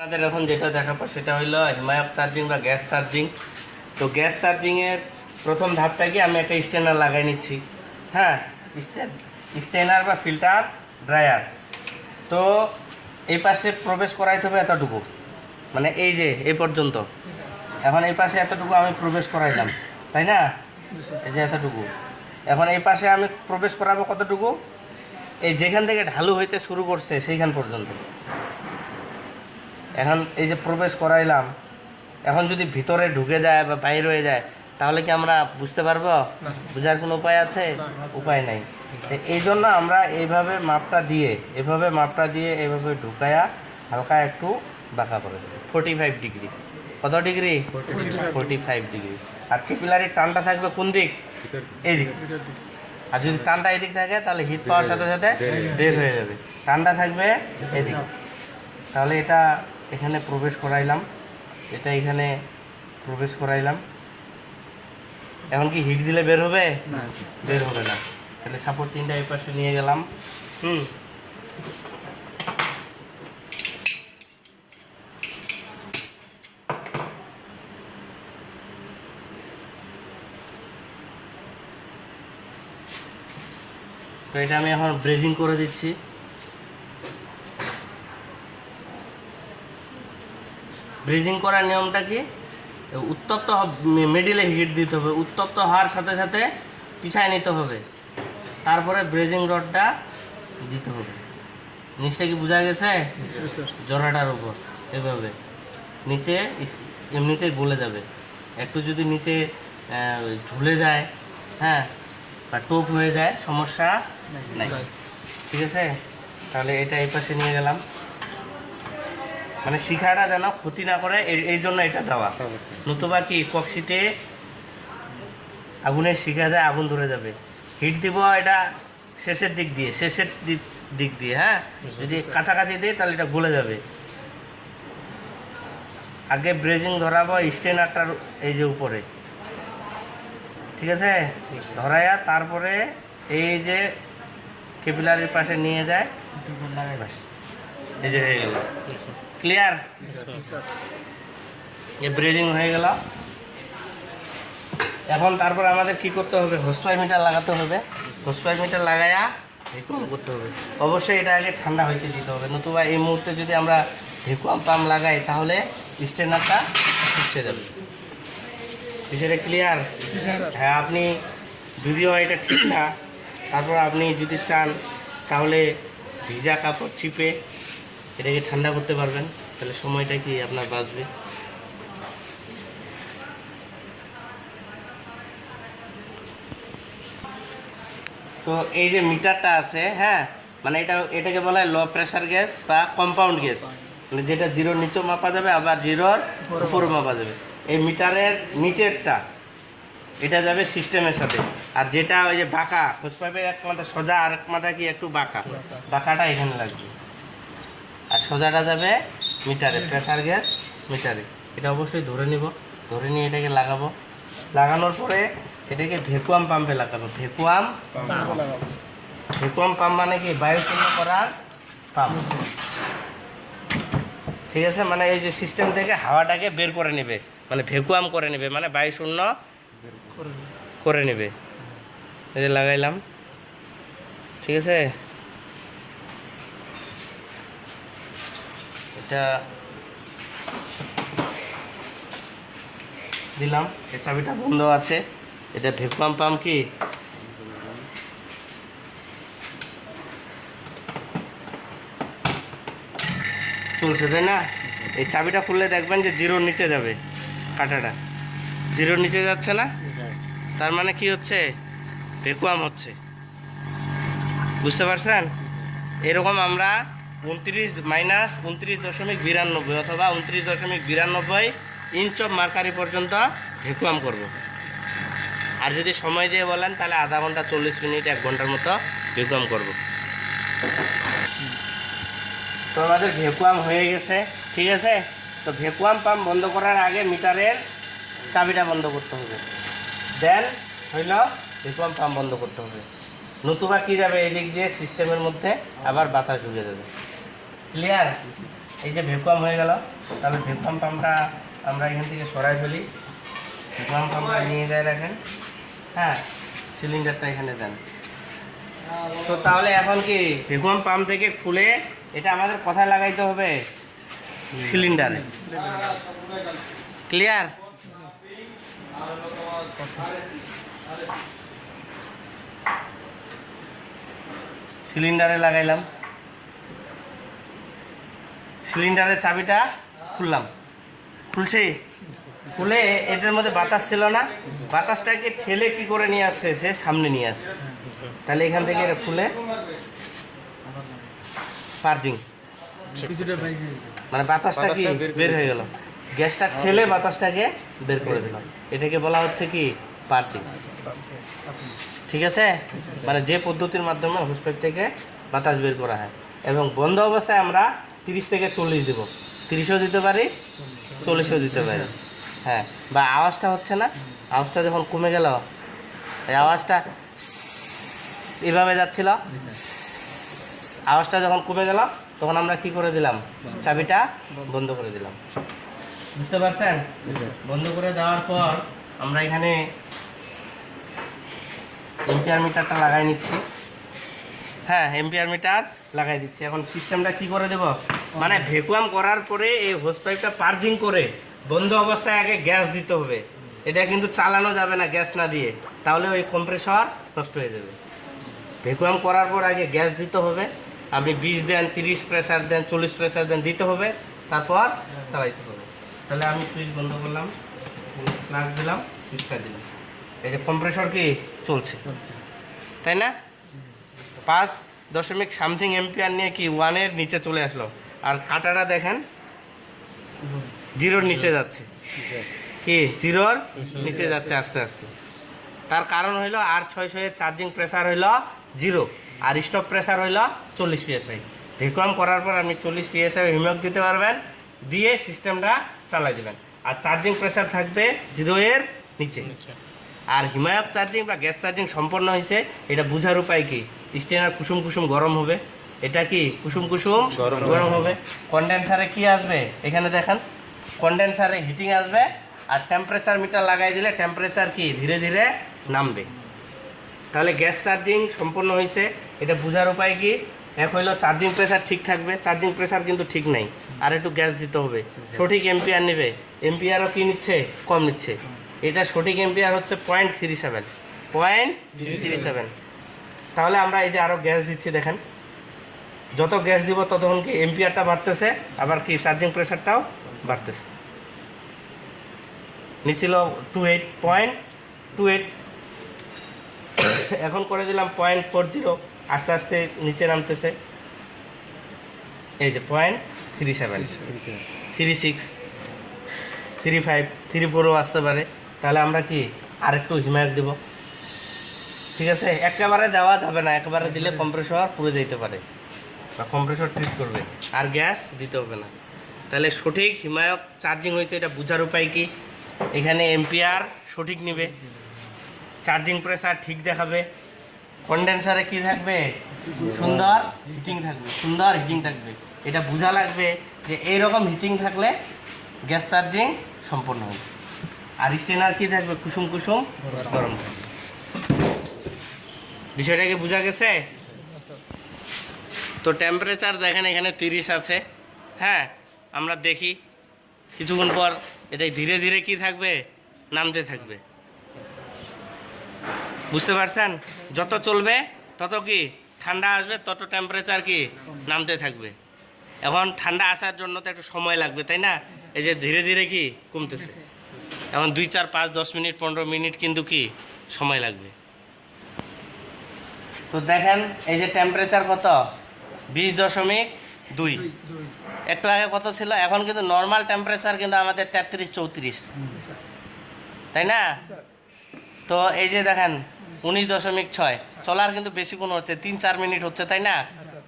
আপনাদের এখন যেটা দেখাবো সেটা হলো হিমায়ক চার্জিং বা গ্যাস চার্জিং। তো গ্যাস চার্জিংয়ের প্রথম ধাপটা কি, আমি একটা স্টেনার লাগাই নিচ্ছি। হ্যাঁ, স্টেনার বা ফিল্টার ড্রায়ার। তো এই পাশে প্রবেশ করাইতে হবে এতটুকু, মানে এই যে এই পর্যন্ত। এখন এই পাশে এতটুকু আমি প্রবেশ করাইলাম, তাই না? এই যে এতটুকু। এখন এই পাশে আমি প্রবেশ করাবো কতটুকু, এই যেখান থেকে ঢালু হইতে শুরু করছে সেইখান পর্যন্ত। এখন এই যে প্রবেশ করাইলাম, এখন যদি ভিতরে ঢুকে যায় বা বাইরে হয়ে যায় তাহলে কি আমরা বুঝতে পারবো? বোঝার কোনো উপায় আছে? উপায় নাই। এই জন্য আমরা এইভাবে মাপটা দিয়ে এইভাবে ঢুকায়া হালকা একটু বাঁকা করে দেবো 45 ডিগ্রি। কত ডিগ্রি? 45 ডিগ্রি। আর ক্যাপিলারির টানটা থাকবে কোন দিক? এই দিক। আর যদি টানটা এদিক থাকে তাহলে হিট পাওয়ার সাথে সাথে বের হয়ে যাবে। টানটা থাকবে এদিক। তাহলে এটা এখানে প্রবেশ করাইলাম, এটা এখানে প্রবেশ করাইলাম। এখন কি হিট দিলে বের হবে? বের হবে না। তাহলে সাপোর্ট পিনটা এই পাশে নিয়ে গেলাম। তো এটা আমি এখন ব্রেজিং করে দিচ্ছি। ব্রেজিং করার নিয়মটা কি, উত্তপ্ত মিডিলে হিট দিতে হবে, উত্তপ্ত হওয়ার সাথে সাথে পিছায় নিতে হবে, তারপরে ব্রেজিং রডটা দিতে হবে। নিচটা কি বোঝা গেছে? জরাটার উপর এভাবে নিচে এমনিতেই গলে যাবে। একটু যদি নিচে ঝুলে যায়, হ্যাঁ, বা টোপ হয়ে যায়, সমস্যা নাই। ঠিক আছে, তাহলে এটা এই পাশে নিয়ে গেলাম। মানে শিখাটা যেন ক্ষতি না করে এই জন্য এটা দেওয়া। নতুবা কি কক্সিটে আগুনের শিখা যায়, আগুন ধরে যাবে। হিট দিব এটা শেষের দিক দিয়ে, হ্যাঁ। যদি কাছাকাছি দিই তাহলে এটা গলে যাবে। আগে ব্রেজিং ধরাবো স্টেনারটার এই যে উপরে, ঠিক আছে, ধরাইয়া তারপরে এই যে ক্যাপিলারির পাশে নিয়ে যায়, ব্যাস এই যে হয়ে গেল। ক্লিয়ার? এই ব্রেজিং হয়ে গেল। এখন তারপর আমাদের কি করতে হবে, হোসপাই মিটার লাগাতে হবে। হোসপাই মিটার লাগাইয়া ভ্যাকুয়াম করতে হবে। অবশ্যই এটা আগে ঠান্ডা হইতে দিতে হবে, নতুবা এই মুহূর্তে যদি আমরা ভ্যাকুয়াম পাম্প লাগাই তাহলে স্টেনারটা ফুসকে যাবে। বিষয়টা ক্লিয়ার? হ্যাঁ, আপনি যদিও এটা ঠিক না, তারপর আপনি যদি চান তাহলে ভিজা কাপড় চিপে এটাকে ঠান্ডা করতে পারবেন, তাহলে সময়টা কি আপনার বাঁচবে। তো এই যে মিটারটা আছে, হ্যাঁ, মানে এটাকে বলা হয় লো প্রেসার গ্যাস বা কম্পাউন্ড গ্যাস, মানে যেটা জিরোর নিচেও মাপা যাবে আবার জিরোর উপরও মাপা যাবে। এই মিটারের নিচেরটা এটা যাবে সিস্টেমের সাথে, আর যেটা ওই যে বাঁকা হোসপাইপের এক মাথা সোজা আর এক মাথা কি একটু বাঁকাটা এখানে লাগবে, আর সোজাটা যাবে মিটারে, প্রেসার গ্যাস মিটারে। এটা অবশ্যই ধরে নিয়ে এটাকে লাগাবো। লাগানোর পরে এটাকে ভ্যাকুয়াম পাম্পে লাগাবো। ভ্যাকুয়াম পাম্প মানে কি, বায়ু শূন্য করার পাম্প। ঠিক আছে, মানে এই যে সিস্টেম থেকে হাওয়াটাকে বের করে নেবে, মানে ভ্যাকুয়াম করে নেবে, মানে বায়ু শূন্য করে নেবে। এই যে লাগাইলাম, ঠিক আছে। এটা দিলাম, এই চাবিটা বন্ধ আছে। এটা ভ্যাকুয়াম পাম্প কি চলছে, তাই না? এই চাবিটা খুললে দেখবেন যে জিরোর নিচে যাবে, কাঁটাটা জিরোর নিচে যাচ্ছে না, তার মানে কি হচ্ছে, ভ্যাকুয়াম হচ্ছে। বুঝতে পারছেন? এরকম আমরা 29 - 29.92 অথবা 29.92 ইঞ্চ অফ মার্কারি পর্যন্ত ভ্যাকুয়াম করব। আর যদি সময় দিয়ে বলেন তাহলে আধা ঘন্টা 40 মিনিট 1 ঘন্টার মতো ভ্যাকুয়াম করব। তো আমাদের ভ্যাকুয়াম হয়ে গেছে, ঠিক আছে। তো ভ্যাকুয়াম পাম্প বন্ধ করার আগে মিটারের চাবিটা বন্ধ করতে হবে, দেন হইল ভ্যাকুয়াম পাম্প বন্ধ করতে হবে। নতুবা কি যাবে, এদিক দিয়ে সিস্টেমের মধ্যে আবার বাতাস ঢুকে যাবে। ক্লিয়ার? এই যে ভ্যাকুয়াম হয়ে গেল, তাহলে ভ্যাকুয়াম পাম্পটা আমরা এখান থেকে সরাই ফেলি। ভ্যাকুয়াম পাম্পটা নিয়ে যায় রাখেন, হ্যাঁ, সিলিন্ডারটা এখানে দেন। তো তাহলে এখন কি ভ্যাকুয়াম পাম্প থেকে খুলে এটা আমাদের কোথায় লাগাইতে হবে? সিলিন্ডারে। ক্লিয়ার? সিলিন্ডারে লাগাইলাম, সিলিন্ডারের চাবিটা খুললাম, খুলছি, খুলে এটার মধ্যে বাতাস ছিল না, বাতাসটাকে ঠেলে কি করে নিয়ে আসছে, সে সামনে নিয়ে আসছে। তাহলে এখান থেকে এটা খুলে পার্জিং, মানে বাতাসটা কি বের হয়ে গেল, গ্যাসটা ঠেলে বাতাসটাকে বের করে দিলাম, এটাকে বলা হচ্ছে কি পার্জিং। ঠিক আছে, মানে যে পদ্ধতির মাধ্যমে হোস পাইপ থেকে বাতাস বের করা হয়। এবং বন্ধ অবস্থায় আমরা 30 থেকে 40 দেবো, 30ও দিতে পারি, 40ও দিতে পারি, হ্যাঁ। বা আওয়াজটা হচ্ছে না, আওয়াজটা যখন কমে গেল, এই আওয়াজটা এভাবে যাচ্ছিল, আওয়াজটা যখন কমে গেল তখন আমরা কি করে দিলাম, চাবিটা বন্ধ করে দিলাম। বুঝতে পারছেন? বন্ধ করে দেওয়ার পর আমরা এখানে এম্পিয়ার মিটারটা লাগাই নিচ্ছি, হ্যাঁ, এম্পিয়ার মিটার লাগাই দিচ্ছি। এখন সিস্টেমটা কি করে দেব, মানে ভ্যাকুয়াম করার পরে এই হোস পাইপটা পার্জিং করে বন্ধ অবস্থায় আগে গ্যাস দিতে হবে। এটা কিন্তু চালানো যাবে না গ্যাস না দিয়ে, তাহলে ওই কম্প্রেসর নষ্ট হয়ে যাবে। ভ্যাকুয়াম করার পর আগে গ্যাস দিতে হবে। আপনি 20 দেন, 30 প্রেসার দেন, 40 প্রেসার দেন, দিতে হবে, তারপর চালাইতে হবে। তাহলে আমি সুইচ বন্ধ করলাম, প্লাগ দিলাম, সুইচটা দিলাম, এই যে কম্প্রেসর কি চলছে, তাই না? 5.something এম্পিয়ার নিয়ে কি 1-এর নিচে চলে আসলো, আর কাটাটা দেখেন 0-র নিচে যাচ্ছে, কি 0-র নিচে যাচ্ছে আস্তে আস্তে। তার কারণ হইল R600 এর চার্জিং প্রেসার হইল 0, আর স্টপ প্রেসার হইল 40 PSI। ভ্যাকুয়াম করার পর আপনি 40 PSI হিমক দিতে পারবেন, দিয়ে সিস্টেমটা চালাই দেবেন, আর চার্জিং প্রেসার থাকবে 0-এর নিচে। আর হিমায়ক চার্জিং বা গ্যাস চার্জিং সম্পন্ন হয়েছে, এটা বোঝার উপায় কি, স্টেনার কুসুম কুসুম গরম হবে, এটা কি কুসুম কুসুম গরম হবে। কন্ডেন্সারে কি আসবে, এখানে দেখেন কন্ডেন্সারে হিটিং আসবে, আর টেম্পারেচার মিটার লাগাই দিলে টেম্পারেচার কি ধীরে ধীরে নামবে। তাহলে গ্যাস চার্জিং সম্পন্ন হয়েছে, এটা বোঝার উপায় কি, এক হইলো চার্জিং প্রেসার ঠিক থাকবে, চার্জিং প্রেসার কিন্তু ঠিক নাই, আর একটু গ্যাস দিতে হবে, সঠিক এম্পিয়ার নেবে, এম্পিয়ারও কি নিচ্ছে, কম নিচ্ছে। এটা সঠিক এম্পিয়ার হচ্ছে 0.37। তাহলে আমরা এই যে আরও গ্যাস দিচ্ছি, দেখেন যত গ্যাস দিব ততক্ষণ কি এম্পিয়ারটা বাড়তেছে, আবার কি চার্জিং প্রেসারটাও বাড়তেছে। নিছিল 28.28, এখন করে দিলাম 0.40, আস্তে আস্তে নিচে নামতেছে, এই যে 0.37, 36, 35, 34ও আসতে পারে। তাহলে আমরা কি আরেকটু হিমায়ক দেব, ঠিক আছে? একেবারে দেওয়া যাবে না, একেবারে দিলে কম্প্রেসর পুড়ে যেতে পারে বা কম্প্রেসর ট্রিট করবে, আর গ্যাস দিতে হবে না। তাহলে সঠিক হিমায়ক চার্জিং হয়েছে, এটা বোঝার উপায় কি, এখানে এম্পিয়ার সঠিক নেবে, চার্জিং প্রেসার ঠিক দেখাবে, কন্ডেন্সারে কি থাকবে, সুন্দর হিটিং থাকবে, সুন্দর হিটিং থাকবে। এটা বোঝা লাগবে যে এইরকম হিটিং থাকলে গ্যাস চার্জিং সম্পন্ন হবে, আর স্টেনার কি থাকবে, কুসুম কুসুম গরম থাকবে। বিষয়টাকে বোঝা গেছে? তো টেম্পারেচার দেখেন এখানে 30 আছে, হ্যাঁ। আমরা দেখি কিছুক্ষণ পর এটাই ধীরে ধীরে কি থাকবে, নামতে থাকবে। বুঝতে পারছেন? যত চলবে তত কি ঠান্ডা আসবে, তত টেম্পারেচার কি নামতে থাকবে। এখন ঠান্ডা আসার জন্য তো একটু সময় লাগবে, তাই না? এই যে ধীরে ধীরে কি কমতেছে, এখন 2, 4, 5, 10 মিনিট 15 মিনিট কিন্তু কি সময় লাগবে। তো দেখেন এই যে টেম্পারেচার কত, 20.2, একটু আগে কত ছিল, এখন কিন্তু নর্মাল টেম্পারেচার কিন্তু আমাদের 33-34, তাই না? তো এই যে দেখেন 19.6, চলার কিন্তু বেশিক্ষণ হচ্ছে, 3-4 মিনিট হচ্ছে, তাই না?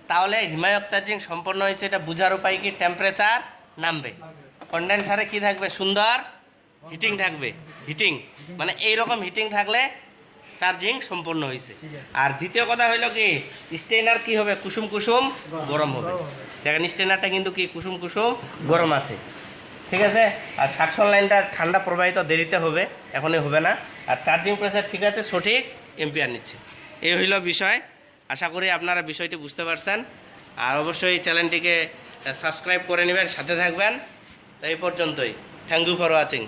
তাহলে হিমায়ক চার্জিং সম্পন্ন হয়েছে, এটা বোঝার উপায় কি, টেম্পারেচার নামবে, কন্ডেন্সারে কি থাকবে, সুন্দর হিটিং থাকবে। হিটিং মানে এইরকম হিটিং থাকলে চার্জিং সম্পূর্ণ হয়েছে। আর দ্বিতীয় কথা হইলো কি, স্টেনার কি হবে, কুসুম কুসুম গরম হবে। দেখেন স্টেনারটা কিন্তু কি কুসুম কুসুম গরম আছে, ঠিক আছে। আর সাকশন লাইনটা ঠান্ডা প্রবাহিত দেরিতে হবে, এখনই হবে না। আর চার্জিং প্রেসার ঠিক আছে, সঠিক এম্পিয়ার নিচ্ছে। এই হইল বিষয়। আশা করি আপনারা বিষয়টি বুঝতে পারছেন। আর অবশ্যই চ্যানেলটিকে সাবস্ক্রাইব করে নেবেন, সাথে থাকবেন। তো এই পর্যন্তই। Thank you for watching.